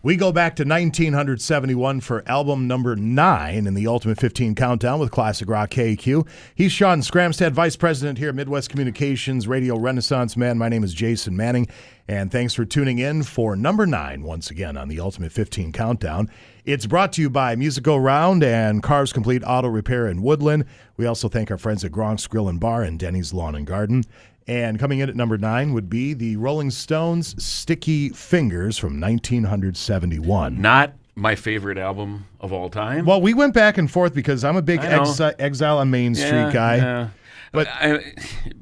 We go back to 1971 for album number 9 in the Ultimate 15 Countdown with Classic Rock KQ. He's Sean Scramstad, Vice President here at Midwest Communications Radio Renaissance Man. My name is Jason Manning, and thanks for tuning in for number 9 once again on the Ultimate 15 Countdown. It's brought to you by Music Go Round and Cars Complete Auto Repair in Woodland. We also thank our friends at Gronk's Grill and Bar and Denny's Lawn and Garden. And coming in at number 9 would be the Rolling Stones' Sticky Fingers from 1971. Not my favorite album of all time. Well, we went back and forth because I'm a big Exile on Main Street guy. Yeah. But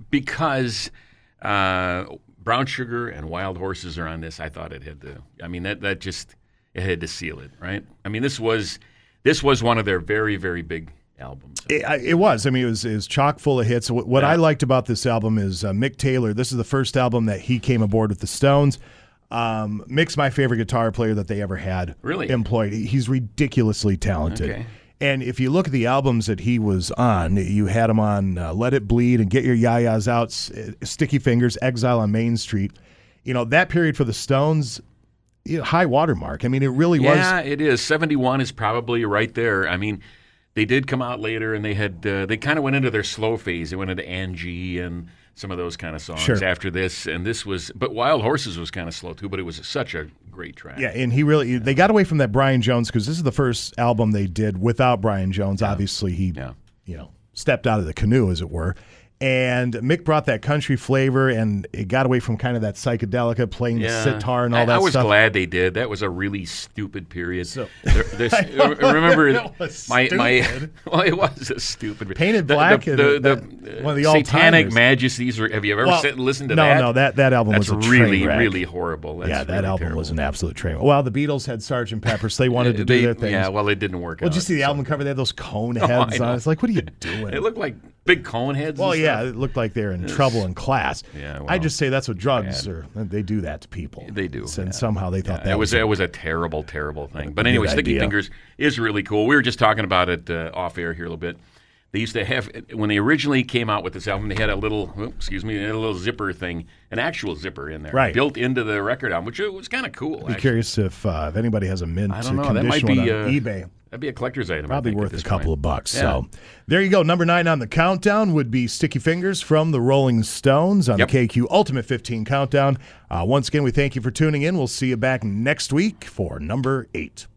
because Brown Sugar and Wild Horses are on this, I thought it had to. I mean, that just it had to seal it, right? I mean, this was one of their very, very big albums. It was. I mean, it was chock full of hits. What I liked about this album is Mick Taylor. This is the first album that he came aboard with the Stones. Mick's my favorite guitar player that they ever had employed. He's ridiculously talented. Okay. And if you look at the albums that he was on, you had him on Let It Bleed and Get Your Yayas Out, Sticky Fingers, Exile on Main Street. You know, that period for the Stones, high watermark. I mean, it really was. Yeah, it is. 71 is probably right there. I mean, they did come out later, and they had they kind of went into their slow phase. They went into Angie and some of those kind of songs after this, and this was. But Wild Horses was kind of slow too, but it was such a great track. Yeah, and they got away from that Brian Jones because this is the first album they did without Brian Jones. Yeah. Obviously, he stepped out of the canoe, as it were. And Mick brought that country flavor, and it got away from kind of that psychedelica, playing the sitar and all that stuff. I was glad they did. That was a really stupid period. So, remember, it was a stupid. Painted Black, one of the Satanic Majesties. Have you ever listened to that? No, that album was a really, train wreck. Really horrible. That album terrible. was an absolute train wreck. Well, the Beatles had Sgt. Pepper's. They wanted to do their thing. Yeah, well, it didn't work out. Well, did you see the album cover? They had those cone heads on. It's like, what are you doing? It looked like big cone heads. Well, yeah, it looked like they're in trouble in class. Yeah, well, I just say that's what drugs are. They do that to people. They do. And somehow they thought that it was a terrible, terrible thing. But anyway, Sticky Fingers is really cool. We were just talking about it off air here a little bit. They used to have, when they originally came out with this album, they had a little zipper thing, an actual zipper in there, built into the record album, which was kind of cool. I'd be curious if anybody has a mint condition on eBay. That'd be a collector's item. Probably worth a couple of bucks. Yeah. So there you go. Number 9 on the countdown would be Sticky Fingers from the Rolling Stones on the KQ Ultimate 15 Countdown. Once again, we thank you for tuning in. We'll see you back next week for number 8.